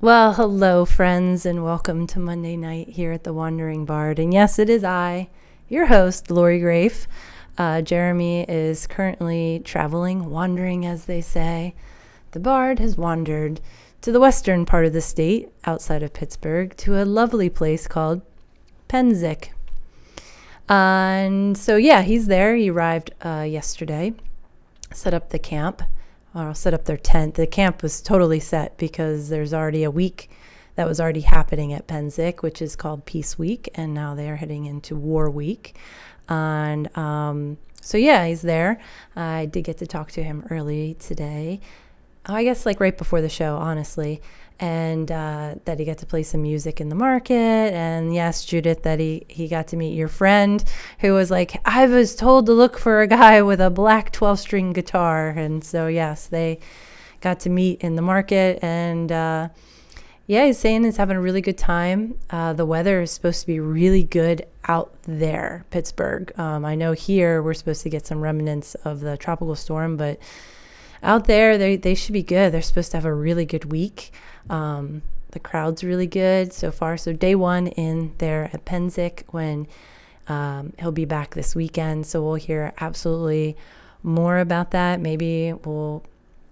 Well, hello, friends, and welcome to Monday night here at the Wandering Bard. And yes, it is I, your host, Lori Grafe. Jeremy is currently traveling, wandering, as they say. The Bard has wandered to the western part of the state, outside of Pittsburgh, to a lovely place called Penzic. And so, yeah, he's there. He arrived yesterday, set up the camp. Or set up their tent. The camp was totally set because there's already a week that was already happening at Penzic, which is called Peace Week, and now they are heading into War Week. And so, yeah, he's there. I did get to talk to him early today. I guess like right before the show, honestly. And that he got to play some music in the market. And yes, Judith, that he got to meet your friend who was like, I was told to look for a guy with a black 12-string guitar. And so, yes, they got to meet in the market. And yeah, he's saying he's having a really good time. The weather is supposed to be really good out there, Pittsburgh. I know here we're supposed to get some remnants of the tropical storm, but out there, they should be good. They're supposed to have a really good week. The crowd's really good so far. So day one in there at Penzic when he'll be back this weekend. So we'll hear absolutely more about that. Maybe we'll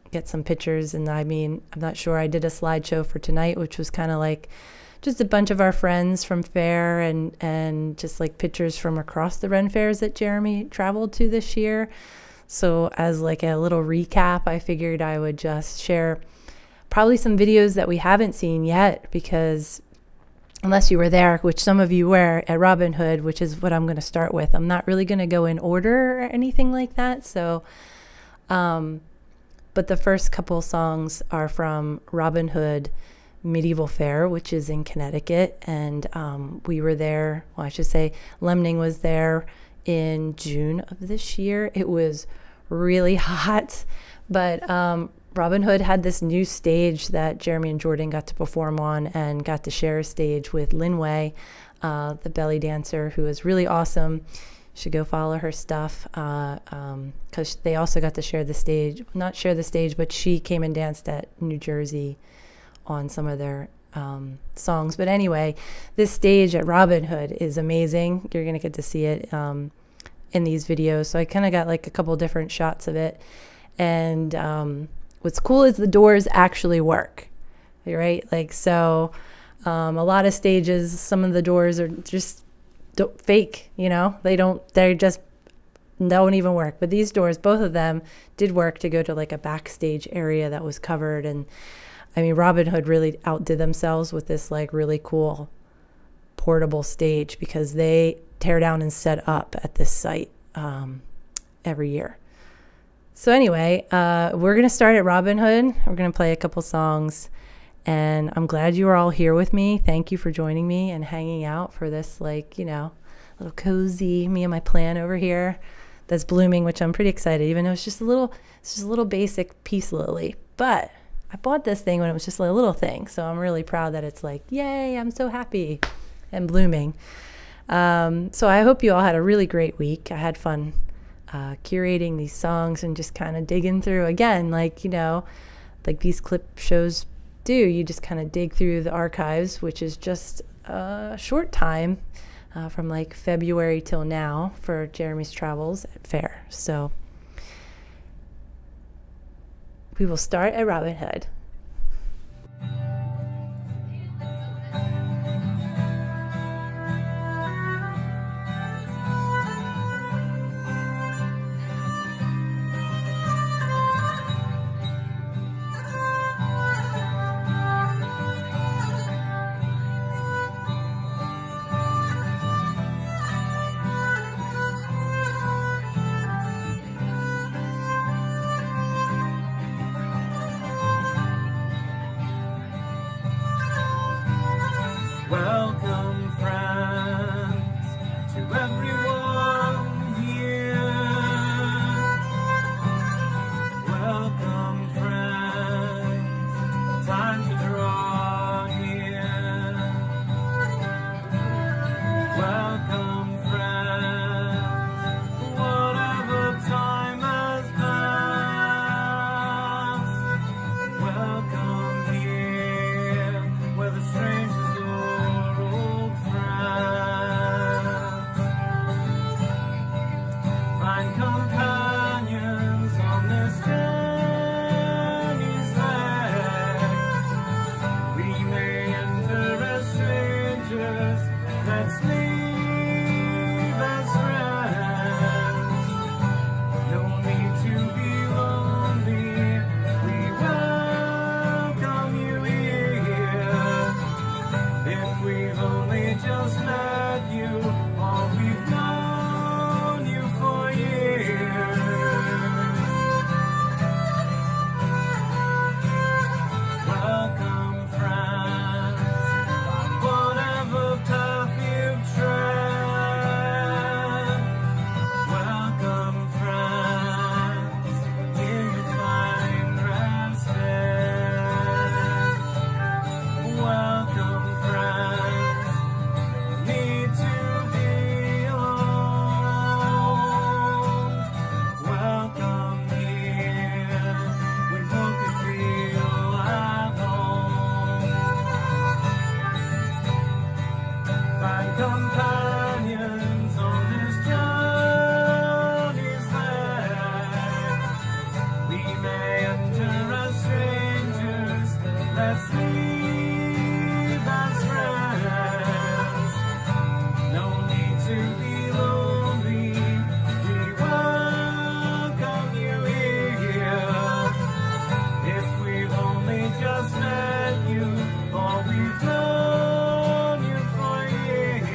get some pictures. And I'm not sure. I did a slideshow for tonight, which was kind of like just a bunch of our friends from Fair and just like pictures from across the Ren fairs that Jeremy traveled to this year. So as like a little recap, I figured I would just share probably some videos that we haven't seen yet, because unless you were there, which some of you were at Robin Hood, which is what I'm going to start with. I'm not really going to go in order or anything like that. So, but the first couple songs are from Robin Hood Medieval Fair, which is in Connecticut. And we were there, well, I should say Lemning was there in June of this year. It was really hot, but Robin Hood had this new stage that Jeremy and Jordan got to perform on, and got to share a stage with Linway, the belly dancer, who is really awesome. You should go follow her stuff, because they also got to share the stage, not share the stage, but she came and danced at New Jersey on some of their songs. But anyway, this stage at Robin Hood is amazing. You're going to get to see it in these videos. So I kind of got like a couple different shots of it. And what's cool is the doors actually work, right? Like, so a lot of stages, some of the doors are just fake, they just don't even work. But these doors, both of them did work to go to like a backstage area that was covered. And I mean, Robin Hood really outdid themselves with this like really cool portable stage, because they tear down and set up at this site every year. So anyway, we're going to start at Robin Hood. We're going to play a couple songs, and I'm glad you are all here with me. Thank you for joining me and hanging out for this, like, little cozy, me and my plant over here that's blooming, which I'm pretty excited, even though it's just a little basic peace lily. But I bought this thing when it was just a little thing, so I'm really proud that it's like, yay, I'm so happy and blooming. So I hope you all had a really great week. I had fun curating these songs and just kind of digging through again, like these clip shows do. You just kind of dig through the archives, which is just a short time from like February till now for Jeremy's travels at Fair. So we will start at Robin Hood. Let's leave as friends. No need to be lonely. We welcome you here. If we've only just met you, or we've known you for years.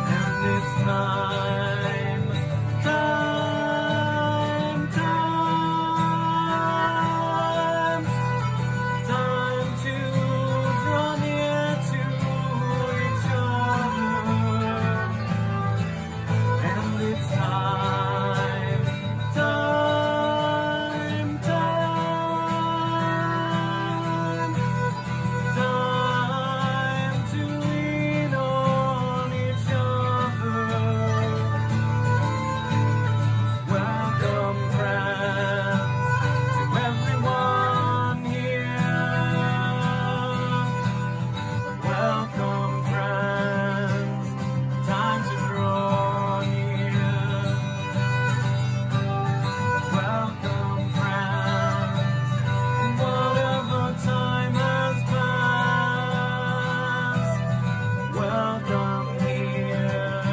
And it's time, time, time, time to draw near to each other. And it's time, time, time, time to lean on each other. Welcome, friends, to everyone here. Welcome, friends, time to draw near. Welcome, friends, whatever time has passed. Welcome here,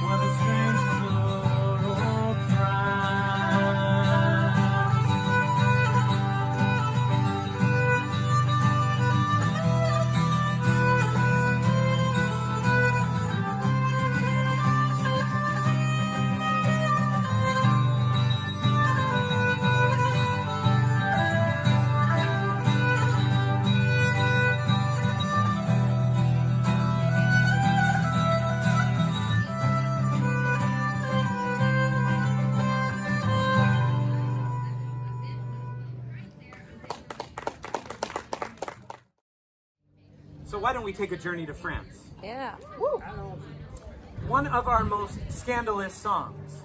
where the strangers are old friends. So why don't we take a journey to France? Yeah. One of our most scandalous songs.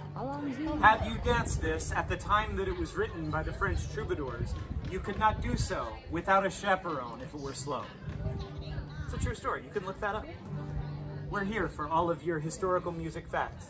Had you danced this at the time that it was written by the French troubadours, you could not do so without a chaperone if it were slow. It's a true story. You can look that up. We're here for all of your historical music facts.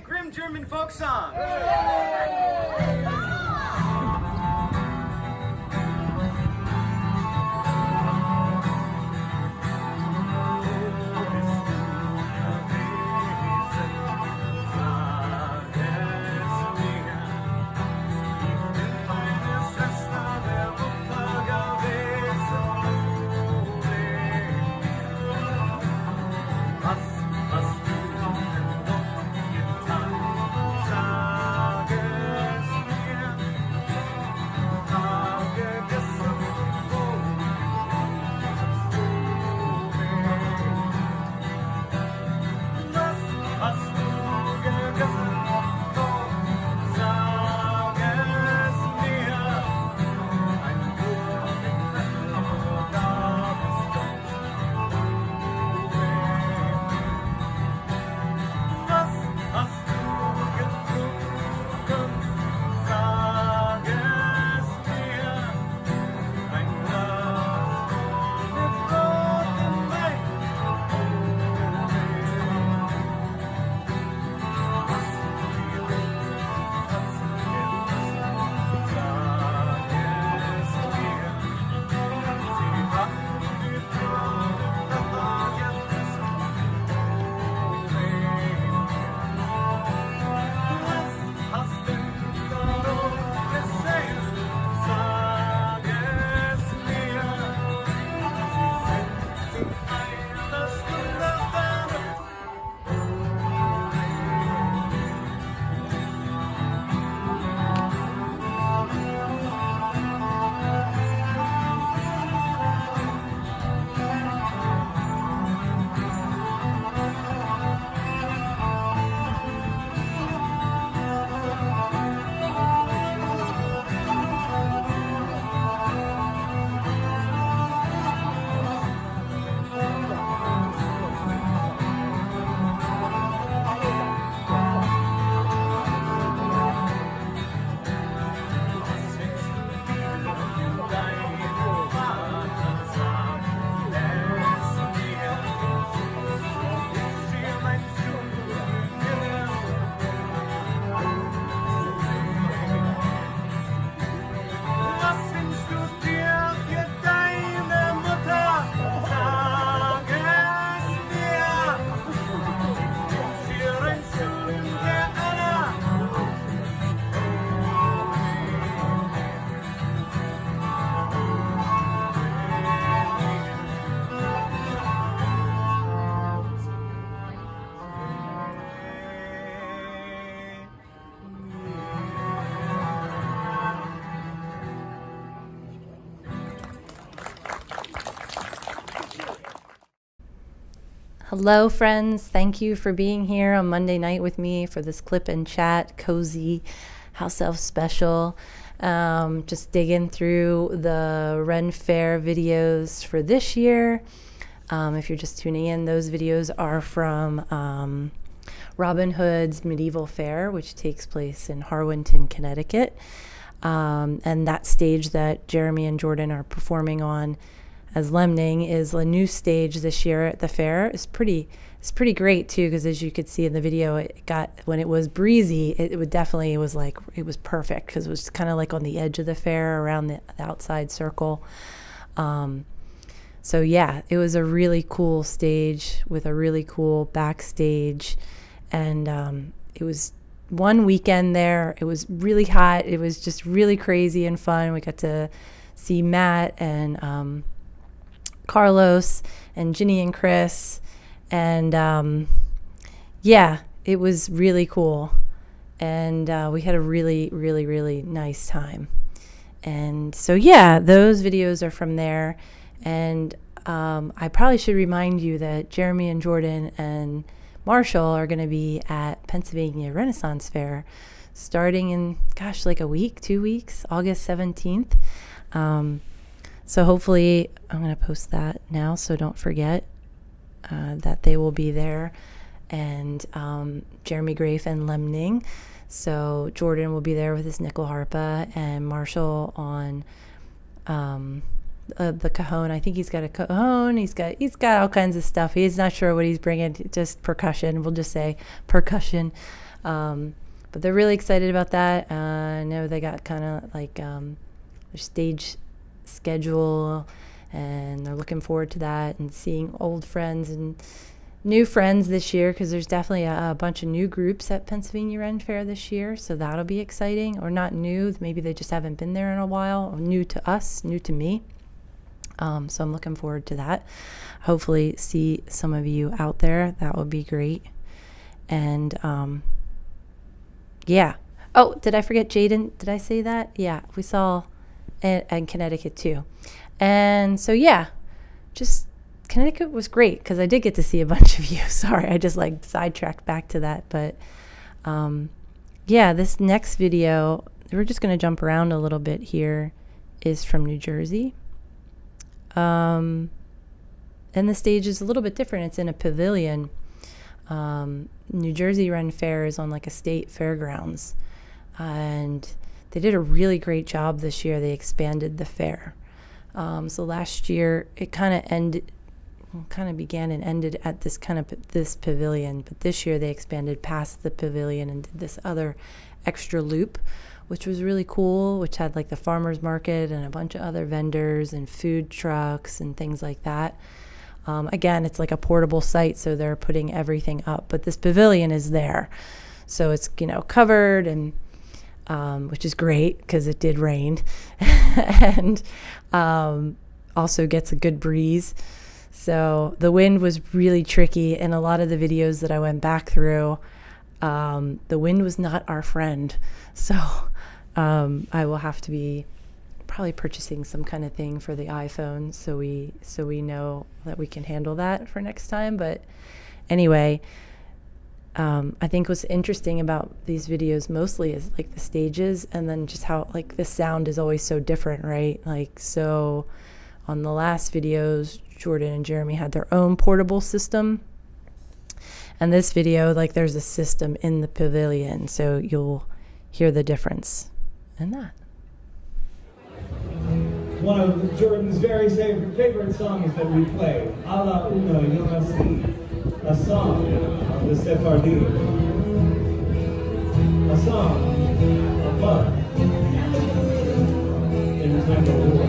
Grim German folk song. Hello, friends. Thank you for being here on Monday night with me for this clip and chat, cozy house elf special. Just digging through the Ren Fair videos for this year. If you're just tuning in, those videos are from Robin Hood's Medieval Fair, which takes place in Harwinton, Connecticut. And that stage that Jeremy and Jordan are performing on as Lemning is a new stage this year at the fair. It's pretty great too, because as you could see in the video, it got, when it was breezy, it was perfect, because it was kind of like on the edge of the fair around the outside circle. So yeah, it was a really cool stage with a really cool backstage, and it was one weekend there. It was really hot. It was just really crazy and fun. We got to see Matt and Carlos and Ginny and Chris, and yeah, it was really cool, and we had a really nice time. And so yeah, those videos are from there. And I probably should remind you that Jeremy and Jordan and Marshall are going to be at Pennsylvania Renaissance Fair starting in, like a week, 2 weeks, August 17th. So hopefully I'm going to post that now, so don't forget that they will be there. And Jeremy Grafe and Lemning. So Jordan will be there with his nickel harpa, and Marshall on the cajon. I think he's got a cajon. He's got all kinds of stuff. He's not sure what he's bringing, just percussion. We'll just say percussion. But they're really excited about that. I know they got kind of like their stage schedule, and they're looking forward to that and seeing old friends and new friends this year, because there's definitely a bunch of new groups at Pennsylvania Ren Fair this year, so that'll be exciting. Or not new, maybe they just haven't been there in a while, or new to us, new to me. So I'm looking forward to that. Hopefully see some of you out there. That would be great. And yeah. Oh, did I forget Jaden? Did I say that? Yeah, we saw in Connecticut too. And so yeah, just Connecticut was great because I did get to see a bunch of you. Sorry, I just like sidetracked back to that. But yeah, this next video, we're just going to jump around a little bit here, is from New Jersey. And the stage is a little bit different. It's in a pavilion. New Jersey Ren Fair is on like a state fairgrounds. And they did a really great job this year. They expanded the fair. So last year it kind of began and ended at this pavilion, but this year they expanded past the pavilion and did this other extra loop, which was really cool, which had like the farmers market and a bunch of other vendors and food trucks and things like that. Again, it's like a portable site, so they're putting everything up, but this pavilion is there, so it's covered, and which is great because it did rain and also gets a good breeze. So the wind was really tricky, and a lot of the videos that I went back through, the wind was not our friend. So I will have to be probably purchasing some kind of thing for the iPhone so we know that we can handle that for next time. But anyway, I think what's interesting about these videos mostly is like the stages, and then just how like the sound is always so different, right? Like, so on the last videos, Jordan and Jeremy had their own portable system, and this video, like, there's a system in the pavilion, so you'll hear the difference in that. One of Jordan's very favorite songs that we play, Alla Uno Yo Nací, a song of the Sephardim, a song of love in the time of war.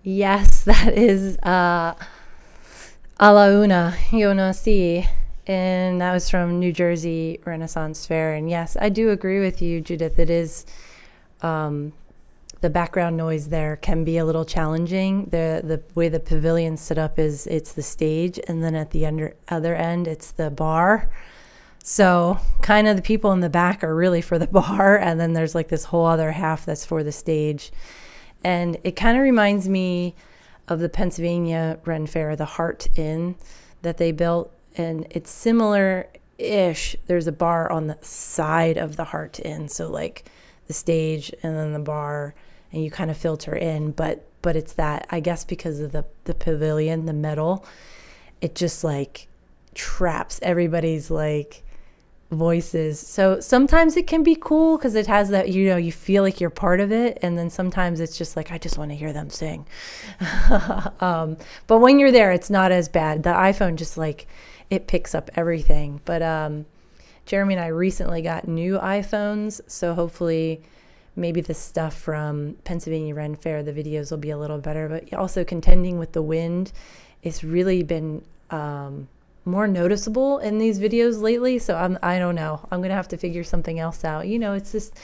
Yes, that is A La Una, Yo No Si. And that was from New Jersey Renaissance Fair. And yes, I do agree with you, Judith. It is, the background noise there can be a little challenging. The way the pavilion's set up is it's the stage, and then at the other end, it's the bar. So kind of the people in the back are really for the bar, and then there's like this whole other half that's for the stage. And it kind of reminds me of the Pennsylvania Ren Fair, the Hart Inn that they built. And it's similar-ish. There's a bar on the side of the Hart Inn. So like the stage and then the bar, and you kind of filter in. But it's that, I guess because of the pavilion, the metal, it just like traps everybody's like voices. So sometimes it can be cool because it has that, you know, you feel like you're part of it, and then sometimes it's just like I just want to hear them sing. But when you're there, it's not as bad. The iPhone just like it picks up everything. But Jeremy and I recently got new iPhones, so hopefully maybe the stuff from Pennsylvania Ren Fair, the videos will be a little better. But also contending with the wind, it's really been more noticeable in these videos lately. So I don't know. I'm gonna have to figure something else out. You know, it's just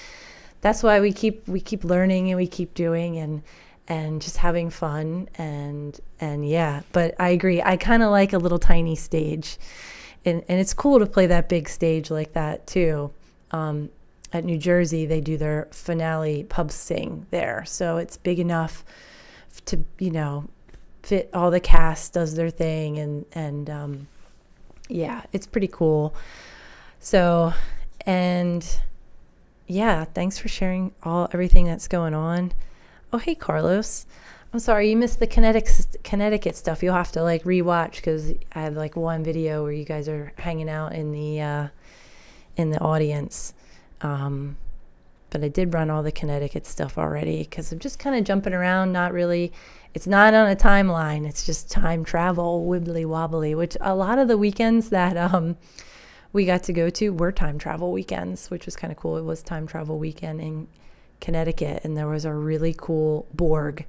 that's why we keep learning and we keep doing and just having fun and yeah. But I agree. I kind of like a little tiny stage, and it's cool to play that big stage like that too. At New Jersey, they do their finale pub sing there, so it's big enough to, you know, fit all the cast does their thing, and yeah, it's pretty cool. So, and yeah, thanks for sharing everything that's going on. Oh, hey, Carlos. I'm sorry you missed the Connecticut stuff. You'll have to like rewatch because I have like one video where you guys are hanging out in the audience. But I did run all the Connecticut stuff already because I'm just kind of jumping around. Not really. It's not on a timeline. It's just time travel, wibbly wobbly, which a lot of the weekends that we got to go to were time travel weekends, which was kind of cool. It was time travel weekend in Connecticut, and there was a really cool Borg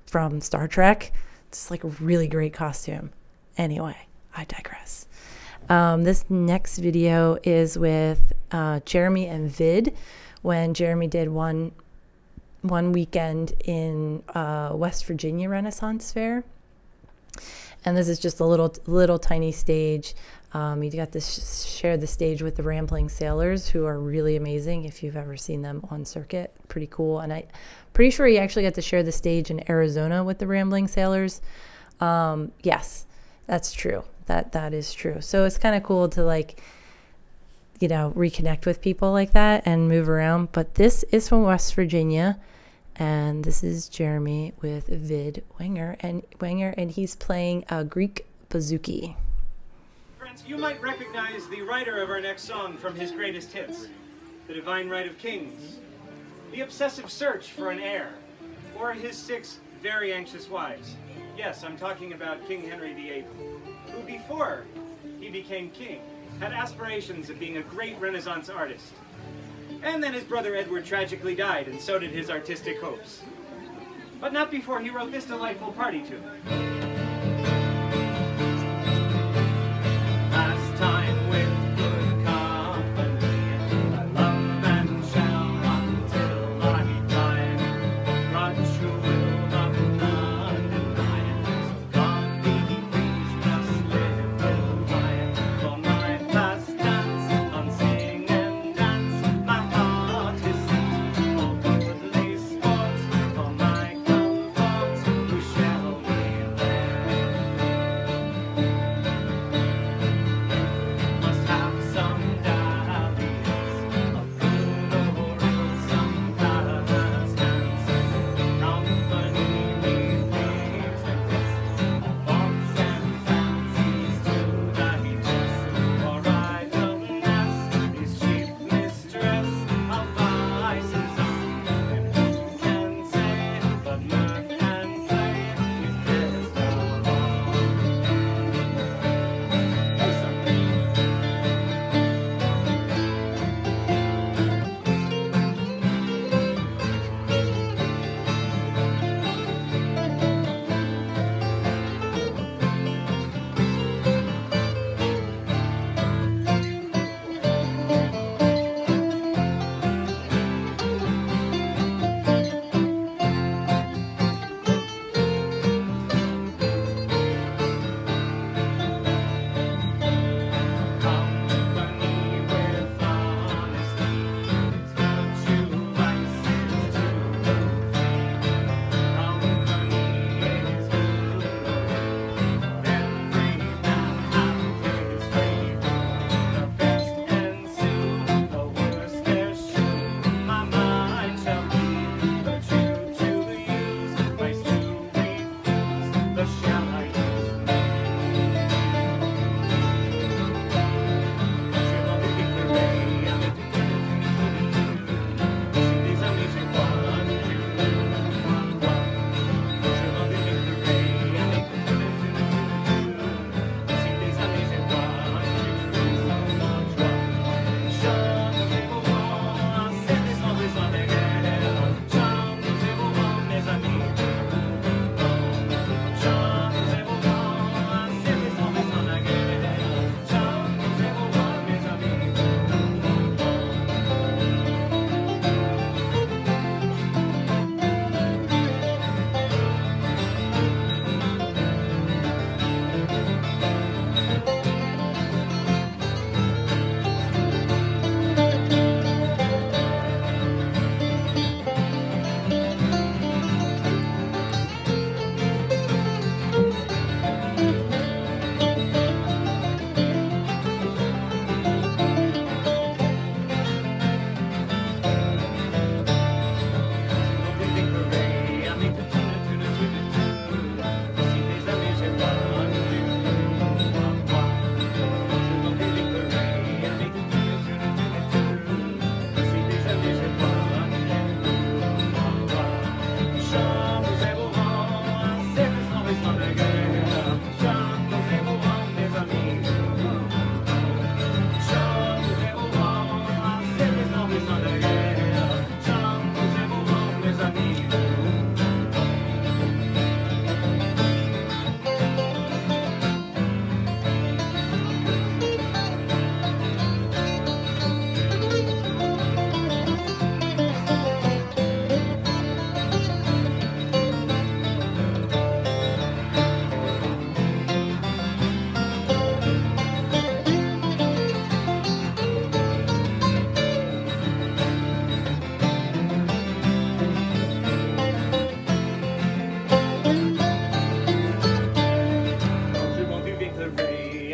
from Star Trek. It's like a really great costume. Anyway, I digress. This next video is with Jeremy and Vid, when Jeremy did one weekend in West Virginia Renaissance Fair. And this is just a little tiny stage. You got to share the stage with the Rambling Sailors, who are really amazing if you've ever seen them on circuit. Pretty cool. And I'm pretty sure you actually got to share the stage in Arizona with the Rambling Sailors. Yes. That's true. That is true. So it's kind of cool to like, you know, reconnect with people like that and move around. But this is from West Virginia, and this is Jeremy with Vid Wenger, and he's playing a Greek bouzouki. Friends, you might recognize the writer of our next song from his greatest hits, The Divine Right of Kings, The Obsessive Search for an Heir, or his 6 very anxious wives. Yes, I'm talking about King Henry VIII, who before he became king had aspirations of being a great Renaissance artist. And then his brother Edward tragically died, and so did his artistic hopes. But not before he wrote this delightful party tune. Last time with good company, I love and shall until I die. Grudge who will not deny. So God be pleased, must live till die. For my last dance, on sing and dance, my heart is set. All goodly sport, for my comfort, who shall we there?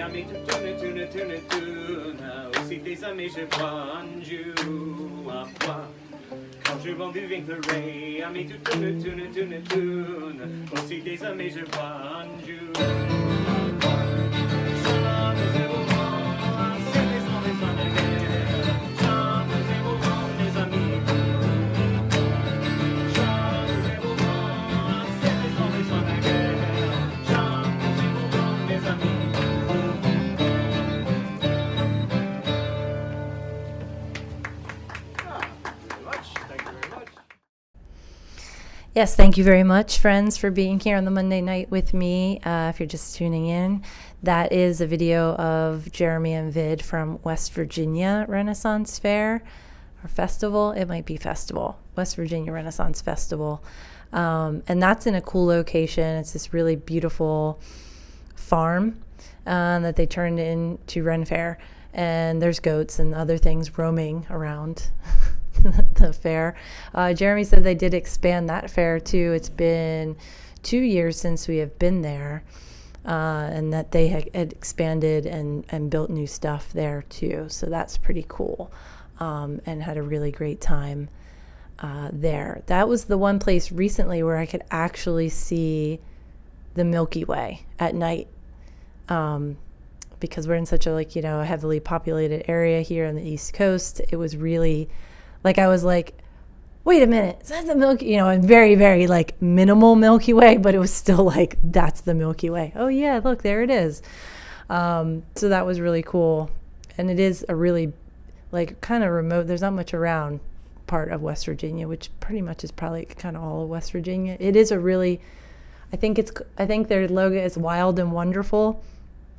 ré, ami tu tune tune tune tune. Aussi tes amis je bois un jour à boire. Quand je bois du vin pleuré, ami tu tune tune tune tune. Aussi tes amis je bois un jour à boire. Chante et au vent, c'est les sons des sons de guerre. Chante et au vent, mes amis. Chante et au vent, c'est les sons des sons de guerre. Chante et au vent, mes amis. Thank you very much. Yes, thank you very much, friends, for being here on the Monday night with me. If you're just tuning in, that is a video of Jeremy and Vid from West Virginia Renaissance Fair or Festival. It might be Festival, West Virginia Renaissance Festival. And that's in a cool location. It's this really beautiful farm that they turned into Ren Fair. And there's goats and other things roaming around the fair. Jeremy said they did expand that fair too. It's been 2 years since we have been there, and that they had expanded and built new stuff there too. So that's pretty cool, and had a really great time there. That was the one place recently where I could actually see the Milky Way at night, because we're in such a a heavily populated area here on the East Coast. It was really I was like, wait a minute, is that the Milky, and very, very minimal Milky Way, but it was still that's the Milky Way. Oh yeah, look, there it is. So that was really cool. And it is a really kind of remote, there's not much around part of West Virginia, which pretty much is probably kind of all of West Virginia. It is a really, I think their logo is wild and wonderful.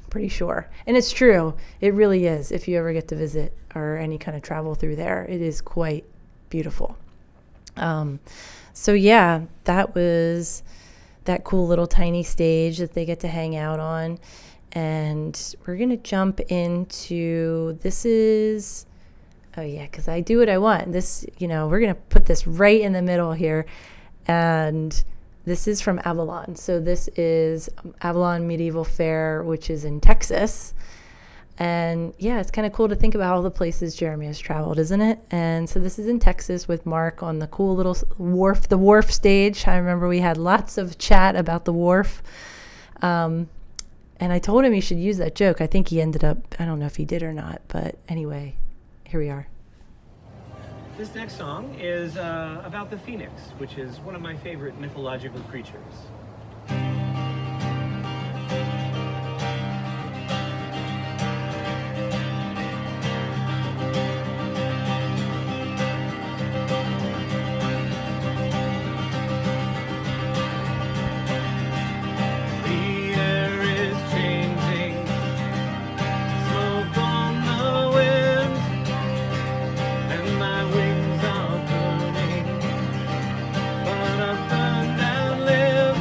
Pretty sure. And it's true. It really is. If you ever get to visit or any kind of travel through there, it is quite beautiful. So yeah, that was that cool little tiny stage that they get to hang out on. And we're going to jump into, this is, oh yeah, because I do what I want. This, we're going to put this right in the middle here. And this is from Avalon. So this is Avalon Medieval Fair, which is in Texas. And yeah, it's kind of cool to think about all the places Jeremy has traveled, isn't it? And so this is in Texas with Mark on the cool little wharf, the wharf stage. I remember we had lots of chat about the wharf. And I told him he should use that joke. I think he ended up, I don't know if he did or not, but anyway, here we are. This next song is about the phoenix, which is one of my favorite mythological creatures. Lived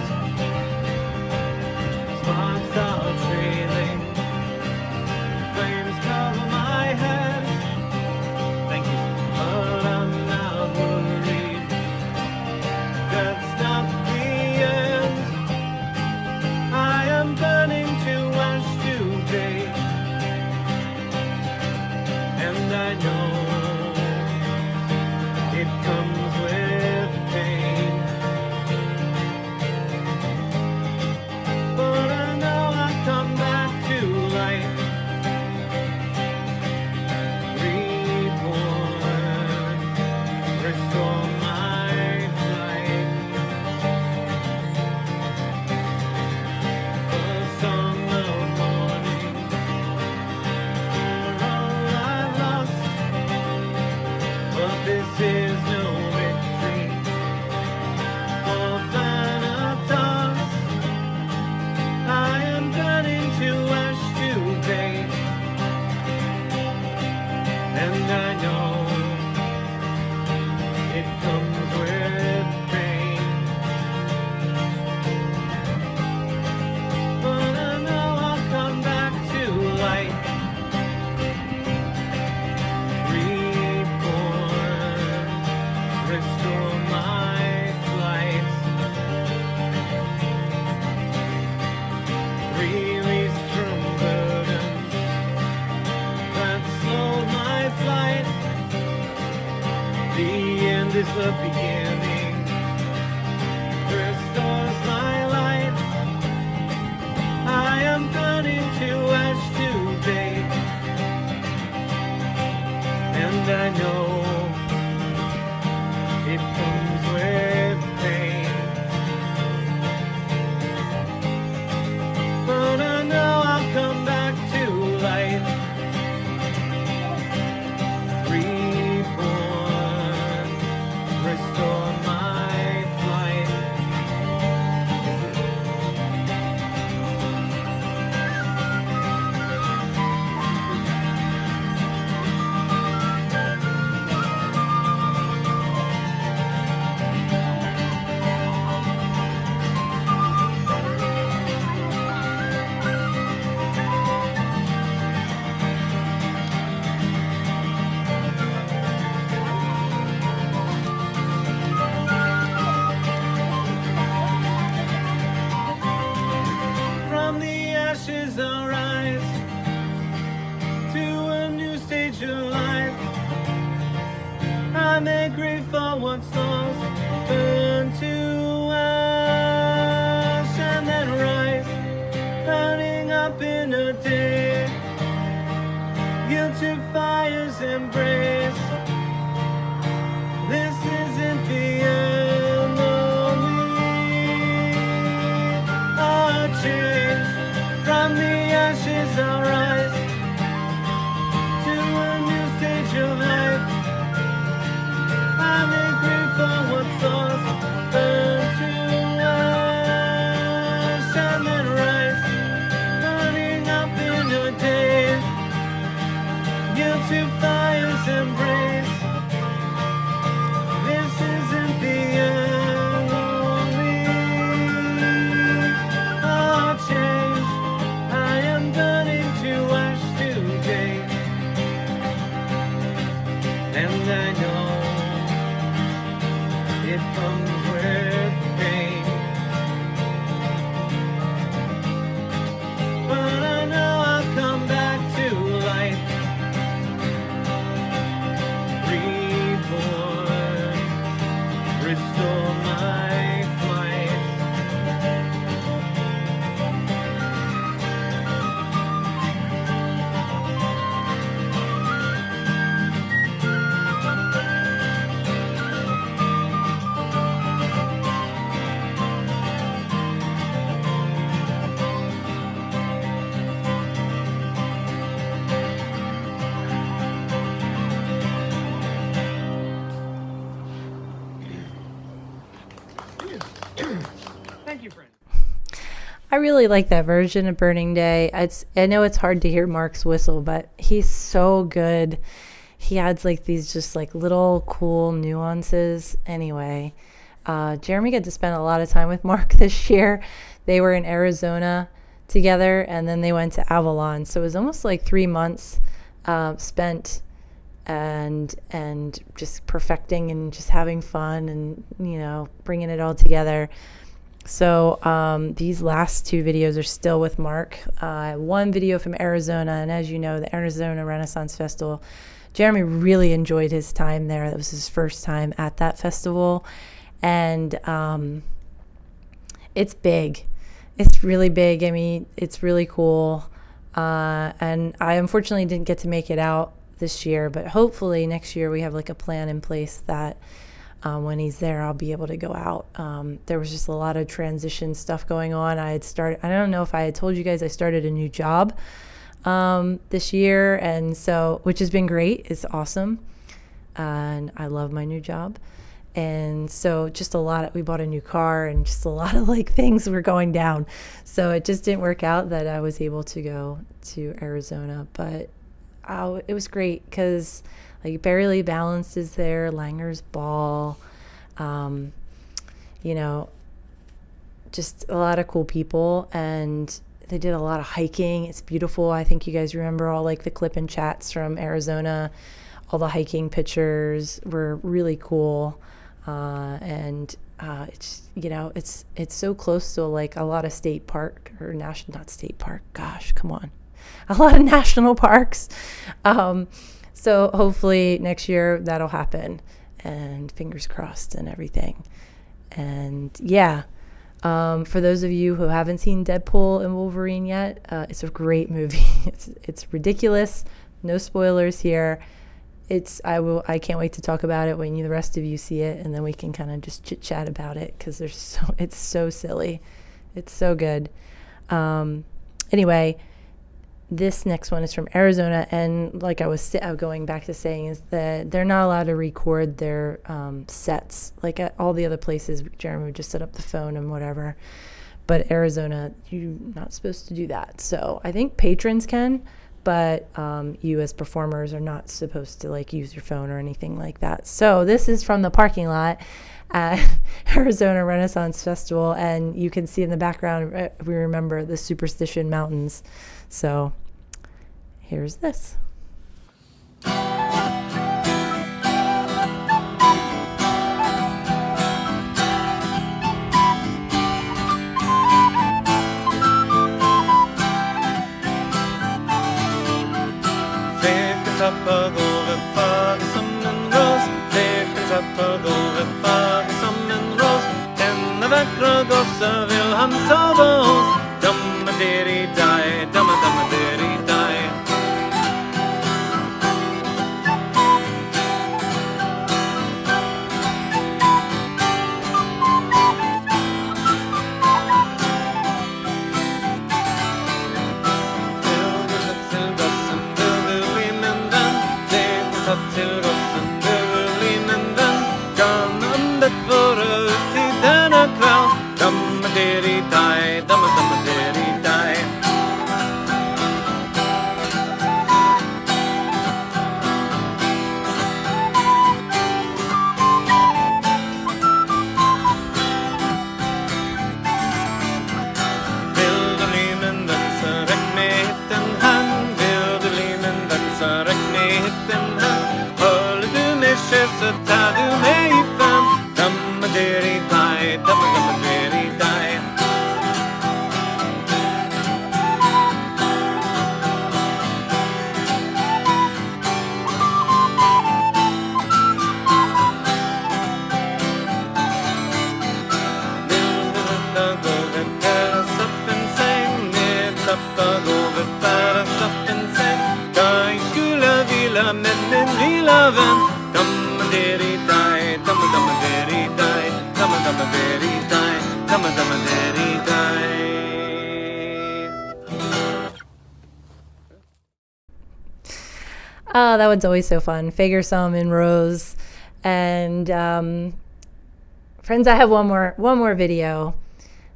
is the beginning. Restores my light. I am burning to ash today, and I know it comes with pain, but I know I'll come back to light. Reborn, restore my flight. From the ashes I'll rise to a new stage of life. I make grief for what's lost, burn to ash and then rise, burning up in a day. Yield to fire's embrace. This isn't the end, only a change. From the ashes I'll rise to a new stage of life. I'm angry for what's lost, burn to ash and then rise, burning up in a day. Yield to fire's embrace. This isn't the end, only a change. I am burning to ash today, and I know it comes with pain, but I know I'll come back to light. Reborn, restore my flight. Thank you, friend. I really like that version of Burning Day. I know it's hard to hear Mark's whistle, but he's so good. He adds like these just like little cool nuances. Anyway, Jeremy got to spend a lot of time with Mark this year. They were in Arizona together, and then they went to Avalon. So it was almost like 3 months spent and just perfecting and just having fun and, you know, bringing it all together. So these last two videos are still with Mark. One video from Arizona, and as you know, the Arizona Renaissance Festival, Jeremy really enjoyed his time there. That was his first time at that festival, and it's big. It's really big. I mean, it's really cool, and I unfortunately didn't get to make it out this year, but hopefully next year we have like a plan in place that when he's there, I'll be able to go out. There was just a lot of transition stuff going on. I don't know if I had told you guys, I started a new job this year, and so, which has been great. It's awesome. And I love my new job. And so just we bought a new car, and just a lot of like things were going down. So it just didn't work out that I was able to go to Arizona, but it was great because like Barely Balanced is there, Langer's Ball, you know, just a lot of cool people, and they did a lot of hiking. It's beautiful. I think you guys remember all like the clip and chats from Arizona. All the hiking pictures were really cool, and it's, you know, it's so close to like a lot of state park or not state park. Gosh, come on, a lot of national parks. So hopefully next year that'll happen. and fingers crossed and everything. And yeah, for those of you who haven't seen Deadpool and Wolverine yet, it's a great movie. It's ridiculous. No spoilers here. I can't wait to talk about it when the rest of you see it, and then we can kind of just chit chat about it, because it's so silly. It's so good. Anyway, this next one is from Arizona, and like I was going back to saying, is that they're not allowed to record their sets. Like at all the other places, Jeremy would just set up the phone and whatever. But Arizona, you're not supposed to do that. So I think patrons can, but you as performers are not supposed to like use your phone or anything like that. So this is from the parking lot at Arizona Renaissance Festival, and you can see in the background, we remember the Superstition Mountains. So here's this. Up a golden fog, some en ros. Lekens up a golden fog, some en ros. Denna vackra gosse vill han sova hos. Dumma-deri-dai, dumma-dumma-deri-dai. Till gossen Berlinen vän. Kan andet vara ut i denna kväll. Damma-deri-dai, damma-damma-deri-dai. Vill du bli min vän så räck med hitten här. Vill du bli min vän så räck med hitten här. Så tar du mig fram. Damma-deri-dai, damma-damma-deri-dai. Vill du veta golvet där satt en säng. Nedtappa golvet där satt en säng. Jag skulle vilja med min lilla vän. Damma-deri-dai, damma-damma-deri-dai, damma-damma-deri-dai, damma-damma-deri-dai. Oh, that one's always so fun. Fagersam in Rose. And friends, I have one more video,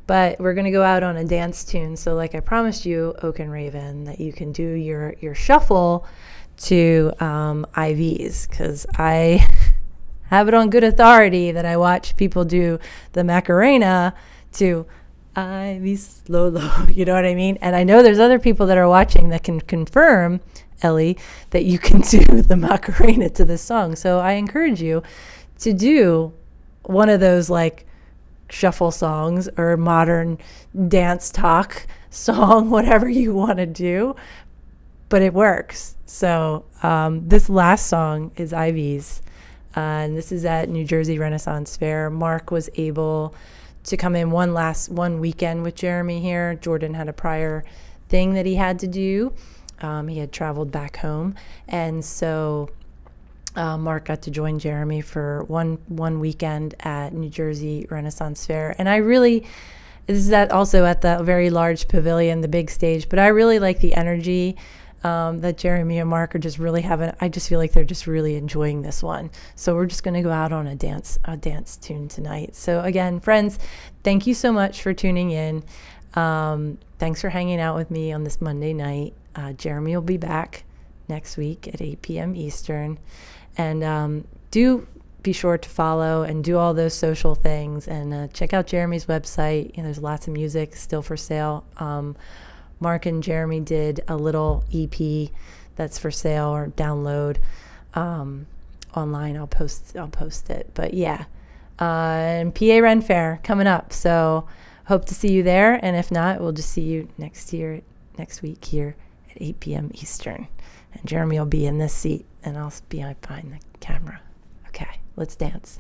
but we're going to go out on a dance tune. So like I promised you, Oak and Raven, that you can do your shuffle to IVs, because I have it on good authority that I watch people do the Macarena to IVs slow, low, you know what I mean? And I know there's other people that are watching that can confirm, Ellie, that you can do the Macarena to this song. So I encourage you to do one of those like shuffle songs or modern dance talk song, whatever you want to do, but it works. So this last song is IVs, and this is at New Jersey Renaissance Fair. Mark was able to come in one weekend with Jeremy here. Jordan had a prior thing that he had to do. He had traveled back home, and so Mark got to join Jeremy for one weekend at New Jersey Renaissance Fair. And this is also at the very large pavilion, the big stage, but I really like the energy that Jeremy and Mark are just really having. I just feel like they're just really enjoying this one. So we're just going to go out on a dance tune tonight. So again, friends, thank you so much for tuning in. Thanks for hanging out with me on this Monday night. Jeremy will be back next week at 8 p.m. Eastern. And do be sure to follow and do all those social things, and check out Jeremy's website. There's lots of music still for sale. Mark and Jeremy did a little EP that's for sale or download online. I'll post it. But yeah, and PA Ren Fair coming up. So hope to see you there. And if not, we'll just see you next week here at 8 p.m. Eastern. And Jeremy will be in this seat, and I'll be behind the camera. Okay, let's dance.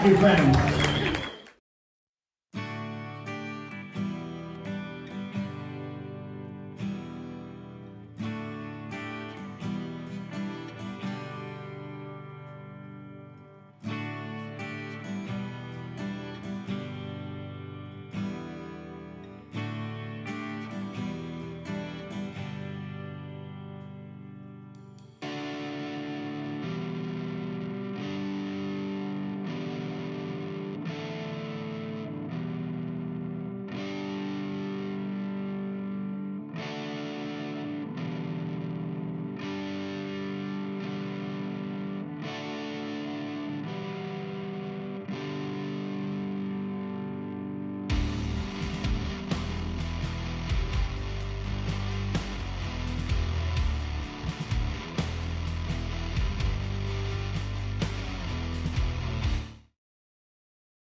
Thank you, friends.